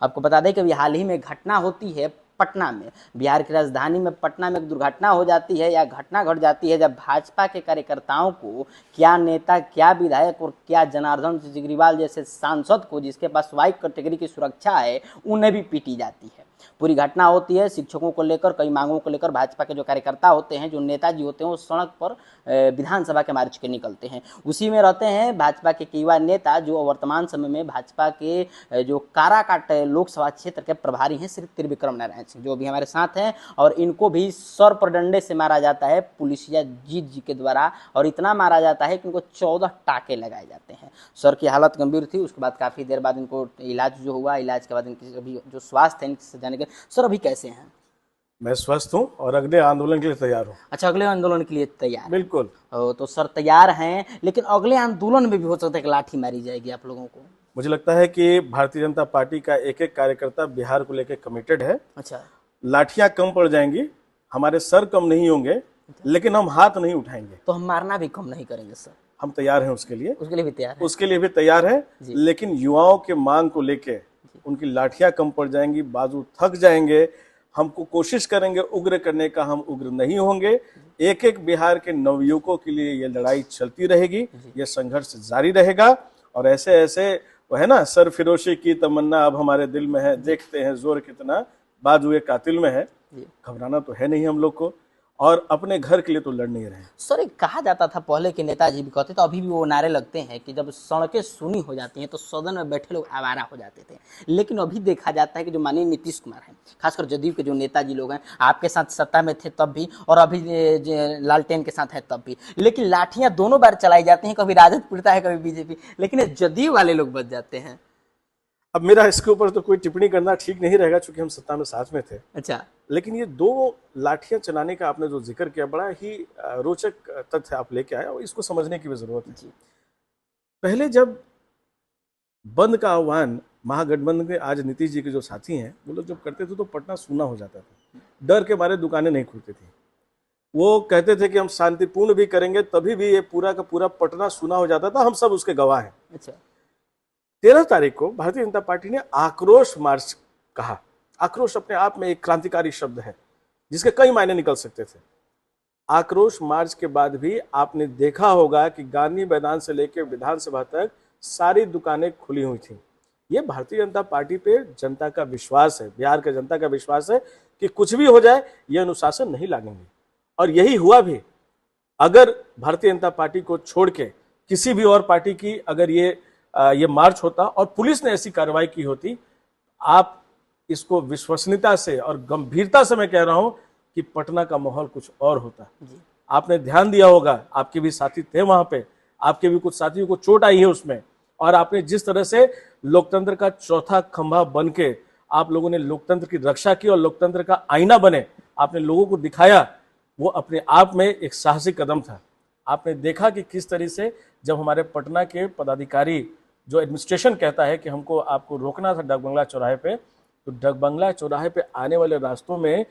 आपको बता दें कि अभी हाल ही में घटना होती है पटना में, बिहार की राजधानी में पटना में एक दुर्घटना हो जाती है या घटना घट जाती है जब भाजपा के कार्यकर्ताओं को, क्या नेता, क्या विधायक और क्या जनार्दन सिग्रीवाल जैसे सांसद को, जिसके पास वाई कैटेगरी की सुरक्षा है, उन्हें भी पीटी जाती है। पूरी घटना होती है शिक्षकों को लेकर, कई मांगों को लेकर भाजपा के जो कार्यकर्ता होते हैं, जो नेताजी होते हैं, वो सड़क पर विधानसभा के मार्च के निकलते हैं। उसी में रहते हैं भाजपा के युवा नेता जो वर्तमान समय में भाजपा के जो काराकाट लोकसभा क्षेत्र के प्रभारी हैं श्री त्रिविक्रम नारायण सिंह, जो भी हमारे साथ हैं, और इनको भी सर पर डंडे से मारा जाता है पुलिसिया जीत जी के द्वारा, और इतना मारा जाता है कि इनको 14 टाके लगाए जाते हैं। सर की हालत गंभीर थी, उसके बाद काफ़ी देर बाद इनको इलाज जो हुआ, इलाज के बाद इनकी अभी जो स्वास्थ्य है इनसे जाने के। सर अभी कैसे हैं? मैं स्वस्थ हूँ और अगले आंदोलन के लिए तैयार हूँ। अच्छा, अगले आंदोलन के लिए तैयार हैं। बिल्कुल। तो सर तैयार हैं, लेकिन अगले आंदोलन में भी हो सकता है कि लाठी मारी जाएगी आप लोगों को। मुझे लगता है कि भारतीय जनता पार्टी का एक एक कार्यकर्ता बिहार को लेकर कमिटेड है। अच्छा, लाठियां कम पड़ जाएंगी, हमारे सर कम नहीं होंगे, लेकिन हम हाथ नहीं उठाएंगे। तो हम मारना भी कम नहीं करेंगे सर? हम तैयार हैं उसके लिए। उसके लिए भी तैयार है? उसके लिए भी तैयार है, लेकिन युवाओं के मांग को लेके उनकी लाठियां कम पड़ जाएंगी, बाजू थक जाएंगे। हमको कोशिश करेंगे उग्र करने का, हम उग्र नहीं होंगे। एक एक बिहार के नवयुवकों के लिए ये लड़ाई चलती रहेगी, ये संघर्ष जारी रहेगा। और ऐसे ऐसे वो है ना, सरफिरोशी की तमन्ना अब हमारे दिल में है, देखते हैं जोर कितना बाजुए कातिल में है। घबराना तो है नहीं हम लोग को, और अपने घर के लिए तो लड़ नहीं रहे। सर एक कहा जाता था पहले के नेताजी भी कहते, तो अभी भी वो नारे लगते हैं कि जब सड़कें सुनी हो जाती हैं तो सदन में बैठे लोग आवारा हो जाते थे। लेकिन अभी देखा जाता है कि जो माननीय नीतीश कुमार हैं, खासकर जदयू के जो नेताजी लोग हैं, आपके साथ सत्ता में थे तब भी और अभी लालटेन के साथ है तब भी, लेकिन लाठियां दोनों बार चलाई जाती हैं, कभी राजद पिटता है कभी बीजेपी, लेकिन जदयू वाले लोग बच जाते हैं। अब मेरा इसके ऊपर तो कोई टिप्पणी करना ठीक नहीं रहेगा, क्योंकि हम सत्ता में साथ में थे। अच्छा, लेकिन ये दो लाठियां चलाने का आपने जो जिक्र किया, बड़ा ही रोचक तथ्य आप लेके आए, और इसको समझने की भी जरूरत है। पहले जब बंद का आह्वान महागठबंधन के आज नीतीश जी के जो साथी हैं वो लोग जब करते थे तो पटना सूना हो जाता था, डर के मारे दुकानें नहीं खुलती थी। वो कहते थे कि हम शांतिपूर्ण भी करेंगे, तभी भी ये पूरा का पूरा पटना सूना हो जाता था। हम सब उसके गवाह हैं। अच्छा, 13 तारीख को भारतीय जनता पार्टी ने आक्रोश मार्च कहा। आक्रोश अपने आप में एक क्रांतिकारी शब्द है जिसके कई मायने निकल सकते थे। आक्रोश मार्च के बाद भी आपने देखा होगा कि गांधी मैदान से लेकर विधानसभा तक सारी दुकानें खुली हुई थी। ये भारतीय जनता पार्टी पे जनता का विश्वास है, बिहार के जनता का विश्वास है कि कुछ भी हो जाए ये अनुशासन नहीं लागेंगे, और यही हुआ भी। अगर भारतीय जनता पार्टी को छोड़ के किसी भी और पार्टी की अगर ये मार्च होता और पुलिस ने ऐसी कार्रवाई की होती, आप इसको विश्वसनीयता से और गंभीरता से मैं कह रहा हूं कि पटना का माहौल कुछ और होता। आपने ध्यान दिया होगा, आपके भी साथी थे वहां पे, आपके भी कुछ साथियों को चोट आई है उसमें, और आपने जिस तरह से लोकतंत्र का चौथा खंभा बन के आप लोगों ने लोकतंत्र की रक्षा की और लोकतंत्र का आईना बने आपने लोगों को दिखाया, वो अपने आप में एक साहसिक कदम था। आपने देखा कि किस तरह से जब हमारे पटना के पदाधिकारी, जो एडमिनिस्ट्रेशन कहता है कि हमको आपको रोकना था डगबंगला चौराहे पे, तो डगबंगला चौराहे पे आने वाले रास्तों में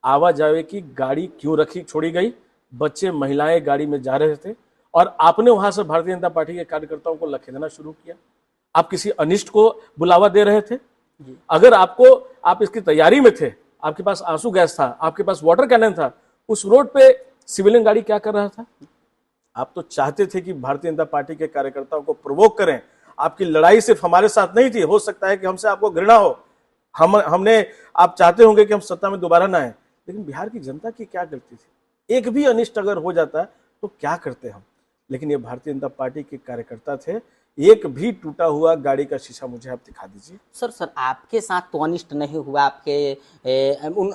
आवाजाही की गाड़ी क्यों छोड़ी गई, बच्चे महिलाएं गाड़ी में जा रहे थे, और आपने वहां से भारतीय जनता पार्टी के कार्यकर्ताओं को लखेदना शुरू किया। आप किसी अनिष्ट को बुलावा दे रहे थे। अगर आप इसकी तैयारी में थे, आपके पास आंसू गैस था, आपके पास वाटर कैनन था, उस रोड पे सिविलियन गाड़ी क्या कर रहा था? आप तो चाहते थे कि भारतीय जनता पार्टी के कार्यकर्ताओं को प्रोवोक करें। आपकी लड़ाई सिर्फ हमारे साथ नहीं थी, हो सकता है कि हमसे आपको घृणा हो, हमने आप चाहते होंगे कि हम सत्ता में दोबारा ना आए, लेकिन बिहार की जनता की क्या गलती थी? एक भी अनिष्ट अगर हो जाता तो क्या करते हम? लेकिन ये भारतीय जनता पार्टी के कार्यकर्ता थे। एक भी टूटा हुआ गाड़ी का शीशा मुझे आप दिखा दीजिए। सर आपके साथ तो अनिष्ट नहीं हुआ,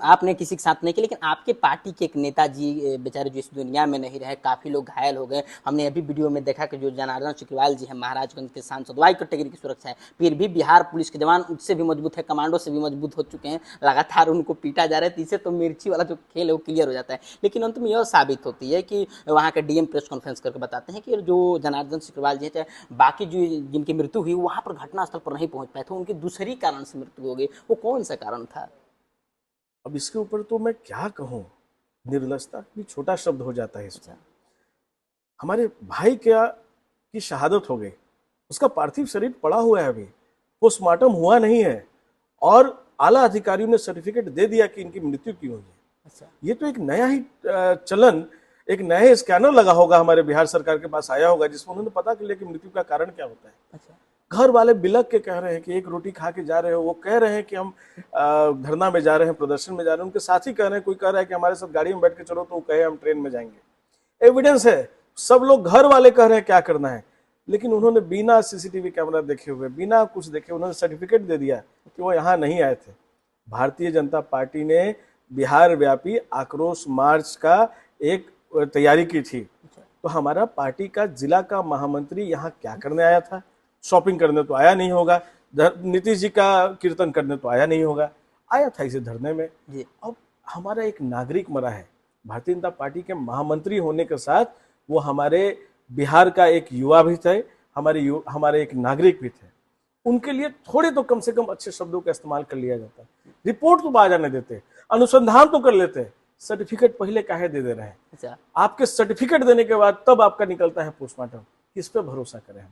आपने किसी के साथ नहीं किया, लेकिन आपके पार्टी के एक नेताजी बेचारे जो इस दुनिया में नहीं रहे, काफी लोग घायल हो गए। हमने अभी वीडियो में देखा कि जो जनार्दन सिग्रीवाल जी हैं, महाराजगंज के सांसद, वाई कैटेगरी की सुरक्षा है, फिर भी बिहार पुलिस के जवान उससे भी मजबूत है, कमांडो से भी मजबूत हो चुके हैं, लगातार उनको पीटा जा रहा है। इससे तो मिर्ची वाला जो खेल है वो क्लियर हो जाता है। लेकिन अंत में यह साबित होती है कि वहाँ के डीएम प्रेस कॉन्फ्रेंस करके बताते हैं कि जो जनार्दन सिग्रीवाल जी है, बाकी जो जिनकी मृत्यु हुई वहां पर घटनास्थल पर नहीं पहुंच पाए थे, उनकी दूसरी कारण से मृत्यु हो गई। वो कौन सा कारण था? अब इसके ऊपर तो मैं क्या कहूं, निर्लजता भी छोटा शब्द हो जाता है इसमें। हमारे भाई की शहादत हो गई, उसका पार्थिव शरीर पड़ा हुआ है, अभी पोस्टमार्टम हुआ नहीं है, और आला अधिकारियों ने सर्टिफिकेट दे दिया कि इनकी मृत्यु क्यों हुई है। अच्छा। ये तो एक नया ही चलन, एक नया स्कैनर लगा होगा हमारे बिहार सरकार के पास आया होगा, जिसमें उन्होंने पता कर लिया कि मृत्यु का कारण क्या होता है। अच्छा। घर वाले बिलक के कह रहे हैं कि एक रोटी खा के जा रहे हो, वो कह रहे हैं कि हम धरना में जा रहे हैं, प्रदर्शन में जा रहे हैं, उनके साथी कह रहे हैं, कोई कह रहा है कि हमारे साथ गाड़ी में बैठ के चलो, तो वो कहे हम ट्रेन में जाएंगे। एविडेंस है, सब लोग घर वाले कह रहे हैं क्या करना है, लेकिन उन्होंने बिना सीसीटीवी कैमरा देखे हुए, बिना कुछ देखे, उन्होंने सर्टिफिकेट दे दिया कि वो यहाँ नहीं आए थे। भारतीय जनता पार्टी ने बिहार व्यापी आक्रोश मार्च का एक तैयारी की थी, तो हमारा पार्टी का जिला का महामंत्री यहाँ क्या करने आया था? शॉपिंग करने तो आया नहीं होगा, नीतीश जी का कीर्तन करने तो आया नहीं होगा, आया था इसे धरने में। अब हमारा एक नागरिक मरा है, भारतीय जनता पार्टी के महामंत्री होने के साथ वो हमारे बिहार का एक युवा भी थे, हमारे एक नागरिक भी थे। उनके लिए थोड़े तो कम से कम अच्छे शब्दों का इस्तेमाल कर लिया जाता है, रिपोर्ट तो आ जाने देते, अनुसंधान तो कर लेते, सर्टिफिकेट पहले काहे दे रहे हैं? अच्छा। आपके सर्टिफिकेट देने के बाद तब आपका निकलता है पोस्टमार्टम, किस पे भरोसा करें हम?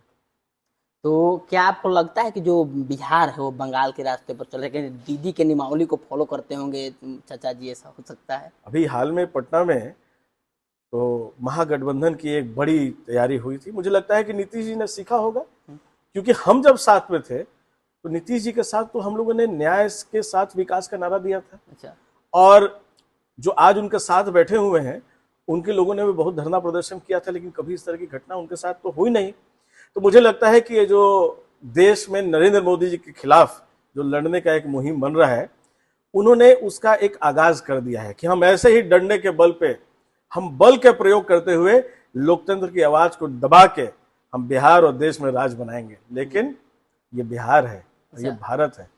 तो क्या आपको लगता है कि जो बिहार है वो बंगाल के रास्ते पर चल रहे हैं, दीदी के नियमावली को फॉलो करते होंगे चाचा जी, ऐसा हो सकता है? अभी हाल में पटना में तो महागठबंधन की एक बड़ी तैयारी हुई थी, मुझे लगता है कि नीतीश जी ने सीखा होगा, क्योंकि हम जब साथ में थे तो नीतीश जी के साथ तो हम लोगों ने न्याय के साथ विकास का नारा दिया था। अच्छा। और जो आज उनके साथ बैठे हुए हैं, उनके लोगों ने भी बहुत धरना प्रदर्शन किया था, लेकिन कभी इस तरह की घटना उनके साथ तो हुई नहीं। तो मुझे लगता है कि ये जो देश में नरेंद्र मोदी जी के खिलाफ जो लड़ने का एक मुहिम बन रहा है, उन्होंने उसका एक आगाज कर दिया है कि हम ऐसे ही डंडे के बल पे, हम बल के प्रयोग करते हुए लोकतंत्र की आवाज को दबा के हम बिहार और देश में राज बनाएंगे। लेकिन ये बिहार है, ये भारत है।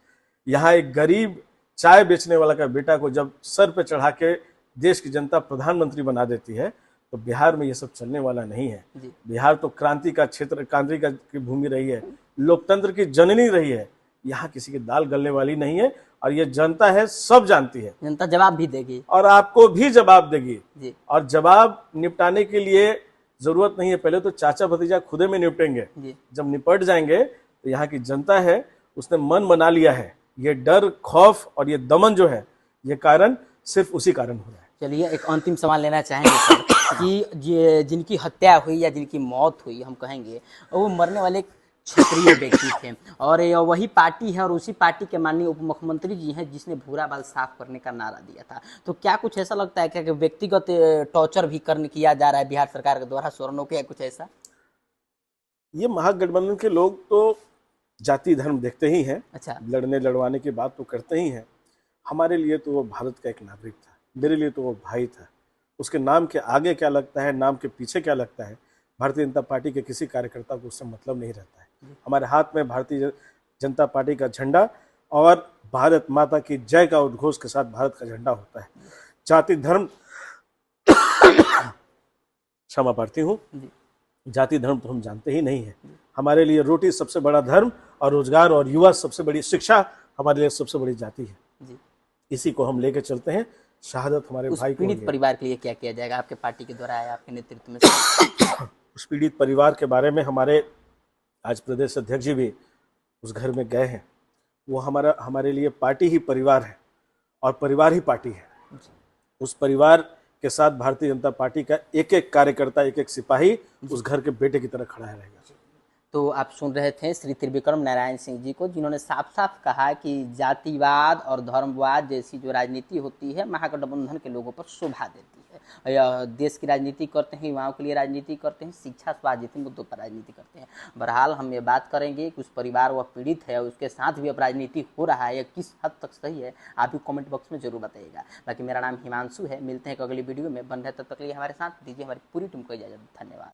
यहाँ एक गरीब चाय बेचने वाला का बेटा को जब सर पे चढ़ा के देश की जनता प्रधानमंत्री बना देती है, तो बिहार में ये सब चलने वाला नहीं है। बिहार तो क्रांति का क्षेत्र, क्रांति की भूमि रही है, लोकतंत्र की जननी रही है। यहाँ किसी की दाल गलने वाली नहीं है, और ये जनता है, सब जानती है। जनता जवाब भी देगी और आपको भी जवाब देगी जी। और जवाब निपटाने के लिए जरूरत नहीं है, पहले तो चाचा भतीजा खुदे में निपटेंगे जी। जब निपट जाएंगे तो यहाँ की जनता है, उसने मन बना लिया है। ये डर, खौफ और ये दमन जो है, ये कारण सिर्फ उसी कारण हो रहा है। चलिए, एक अंतिम सवाल लेना चाहेंगे सर कि जिनकी हत्या हुई या जिनकी मौत हुई, हम कहेंगे वो मरने वाले क्षेत्रीय व्यक्ति थे, और वही पार्टी है और उसी पार्टी के माननीय उप मुख्यमंत्री जी हैं जिसने भूरा बाल साफ करने का नारा दिया था। तो क्या कुछ ऐसा लगता है क्या कि व्यक्तिगत टॉर्चर भी किया जा रहा है बिहार सरकार के द्वारा स्वर्णों के, या कुछ ऐसा? ये महागठबंधन के लोग तो जाति धर्म देखते ही हैं। अच्छा। लड़ने लड़वाने की बात तो करते ही हैं। हमारे लिए तो वो भारत का एक नागरिक था, मेरे लिए तो वो भाई था। उसके नाम के आगे क्या लगता है, नाम के पीछे क्या लगता है, भारतीय जनता पार्टी के किसी कार्यकर्ता को उससे मतलब नहीं रहता है। हमारे हाथ में भारतीय जनता पार्टी का झंडा और भारत माता की जय का उद्घोष के साथ भारत का झंडा होता है। जाति धर्म क्षमा प्रार्थी हूँ, जाति धर्म तो हम जानते ही नहीं है। हमारे लिए रोटी सबसे बड़ा धर्म, और रोजगार और युवा सबसे बड़ी शिक्षा हमारे लिए सबसे बड़ी जाति है जी। इसी को हम लेके चलते हैं। शहादत हमारे भाई को। पीड़ित परिवार के लिए क्या किया जाएगा आपके पार्टी के द्वारा, आया आपके नेतृत्व में? उस पीड़ित परिवार के बारे में हमारे आज प्रदेश अध्यक्ष जी भी उस घर में गए हैं। वो हमारे लिए पार्टी ही परिवार है और परिवार ही पार्टी है। उस परिवार के साथ भारतीय जनता पार्टी का एक एक कार्यकर्ता, एक एक सिपाही उस घर के बेटे की तरह खड़ा रहेगा। तो आप सुन रहे थे श्री त्रिविक्रम नारायण सिंह जी को, जिन्होंने साफ साफ कहा कि जातिवाद और धर्मवाद जैसी जो राजनीति होती है महागठबंधन के लोगों पर शोभा देती है। यह देश की राजनीति करते हैं, युवाओं के लिए राजनीति करते हैं, शिक्षा स्वास्थ्य जैसे मुद्दों पर राजनीति करते हैं। बहरहाल हम ये बात करेंगे कि उस परिवार वह पीड़ित है, उसके साथ भी अब राजनीति हो रहा है, या किस हद तक सही है, आप भी कॉमेंट बॉक्स में जरूर बताइएगा। बाकी मेरा नाम हिमांशु है, मिलते हैं एक अगली वीडियो में। बन रहे तब तक लिए हमारे साथ, दीजिए हमारी पूरी टीम को इजाजत। धन्यवाद।